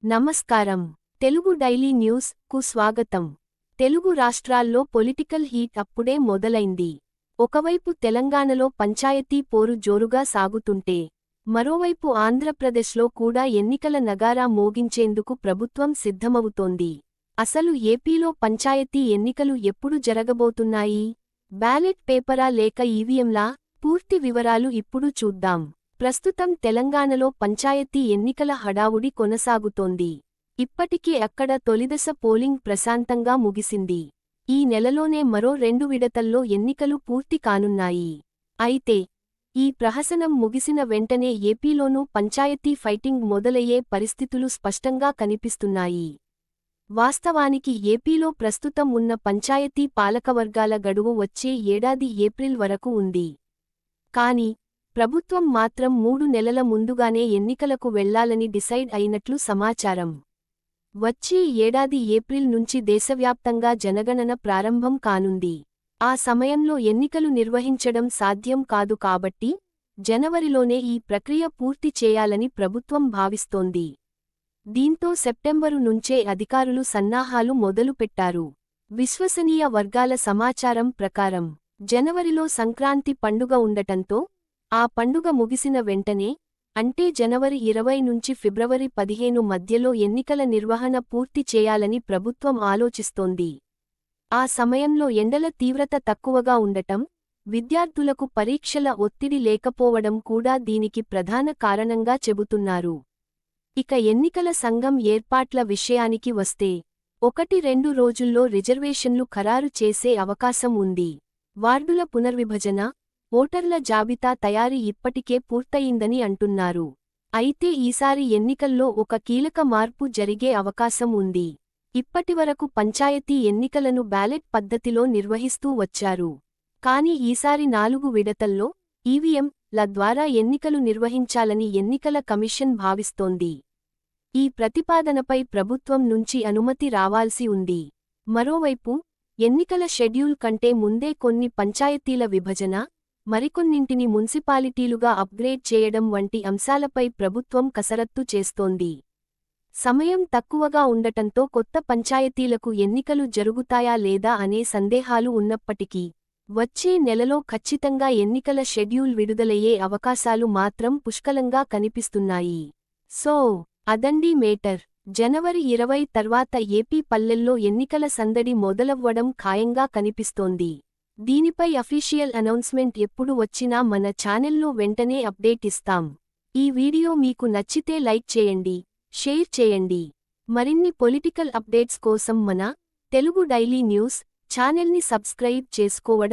నమస్కారం. Telugu daily news కు స్వాగతం. తెలుగు రాష్ట్రాల్లో పొలిటికల్ హీట్ అప్పుడే మొదలైంది. ఒకవైపు తెలంగాణలో పంచాయతీ పోరు జోరుగా సాగుతుంటే, మరోవైపు ఆంధ్రప్రదేశ్లో కూడా ఎన్నికల నగారా మోగించేందుకు ప్రభుత్వం సిద్ధమవుతోంది. అసలు ఏపీలో పంచాయతీ ఎన్నికలు ఎప్పుడు జరగబోతున్నాయి? బ్యాలెట్ పేపరా లేక ఈవీఎంలా? పూర్తి వివరాలు ఇప్పుడు చూద్దాం. ప్రస్తుతం తెలంగాణలో పంచాయతీ ఎన్నికల హడావుడి కొనసాగుతోంది. ఇప్పటికే అక్కడ తొలిదశ పోలింగ్ ప్రశాంతంగా ముగిసింది. ఈ నెలలోనే మరో 2 విడతల్లో ఎన్నికలు పూర్తి కానున్నాయి. అయితే ఈ ప్రహసనం ముగిసిన వెంటనే ఏపీలోనూ పంచాయతీ ఫైటింగ్ మొదలయ్యే పరిస్థితులు స్పష్టంగా కనిపిస్తున్నాయి. వాస్తవానికి ఏపీలో ప్రస్తుతం ఉన్న పంచాయతీ పాలకవర్గాల గడువు వచ్చే ఏడాది ఏప్రిల్ వరకు ఉంది. కానీ ప్రభుత్వం మాత్రం 3 నెలల ముందుగానే ఎన్నికలకు వెళ్లాలని డిసైడ్ అయినట్లు సమాచారం. వచ్చే ఏడాది ఏప్రిల్ నుంచి దేశవ్యాప్తంగా జనగణన ప్రారంభం కానుంది. ఆ సమయంలో ఎన్నికలు నిర్వహించడం సాధ్యం కాదు కాబట్టి జనవరిలోనే ఈ ప్రక్రియ పూర్తి చేయాలని ప్రభుత్వం భావిస్తోంది. దీంతో సెప్టెంబరు నుంచే అధికారులు సన్నాహాలు మొదలుపెట్టారు. విశ్వసనీయ వర్గాల సమాచారం ప్రకారం జనవరిలో సంక్రాంతి పండుగ ఉండటంతో ఆ పండుగ ముగిసిన వెంటనే, అంటే జనవరి 20 నుంచి ఫిబ్రవరి 15 మధ్యలో ఎన్నికల నిర్వహణ పూర్తి చేయాలని ప్రభుత్వం ఆలోచిస్తోంది. ఆ సమయంలో ఎండల తీవ్రత తక్కువగా ఉండటం, విద్యార్థులకు పరీక్షల ఒత్తిడి లేకపోవడం కూడా దీనికి ప్రధాన కారణంగా చెబుతున్నారు. ఇక ఎన్నికల సంఘం ఏర్పాట్ల విషయానికి వస్తే, 1-2 రోజుల్లో రిజర్వేషన్లు ఖరారు చేసే అవకాశం ఉంది. వార్డుల పునర్విభజన, ఓటర్ల జాబితా తయారీ ఇప్పటికే పూర్తయిందని అంటున్నారు. అయితే ఈసారి ఎన్నికల్లో ఒక కీలక మార్పు జరిగే అవకాశం ఉంది. ఇప్పటివరకు పంచాయతీ ఎన్నికలను బ్యాలెట్ పద్ధతిలో నిర్వహిస్తూ వచ్చారు. కానీ ఈసారి 4 విడతల్లో ఈవీఎం ల ద్వారా ఎన్నికలు నిర్వహించాలని ఎన్నికల కమిషన్ భావిస్తోంది. ఈ ప్రతిపాదనపై ప్రభుత్వం నుంచి అనుమతి రావాల్సి ఉంది. మరోవైపు ఎన్నికల షెడ్యూల్ కంటే ముందే కొన్ని పంచాయతీల విభజన, మరికొన్నింటిని మున్సిపాలిటీలుగా అప్గ్రేడ్ చేయడం వంటి అంశాలపై ప్రభుత్వం కసరత్తు చేస్తోంది. సమయం తక్కువగా ఉండటంతో కొత్త పంచాయతీలకు ఎన్నికలు జరుగుతాయా లేదా అనే సందేహాలు ఉన్నప్పటికీ, వచ్చే నెలలో ఖచ్చితంగా ఎన్నికల షెడ్యూల్ విడుదలయ్యే అవకాశాలు మాత్రం పుష్కలంగా కనిపిస్తున్నాయి. సో అదండీ మేటర్. జనవరి 20 తర్వాత ఏపీ పల్లెల్లో ఎన్నికల సందడి మొదలవ్వడం ఖాయంగా కనిపిస్తోంది. దీనిపై అఫీషియల్ అనౌన్స్మెంట్ ఎప్పుడు వచ్చినా మన ఛానెల్లో వెంటనే అప్డేట్ ఇస్తాం. ఈ వీడియో మీకు నచ్చితే లైక్ చేయండి, షేర్ చేయండి. మరిన్ని పొలిటికల్ అప్డేట్స్ కోసం మన తెలుగు డైలీ న్యూస్ ఛానెల్ని సబ్స్క్రైబ్ చేసుకోవడం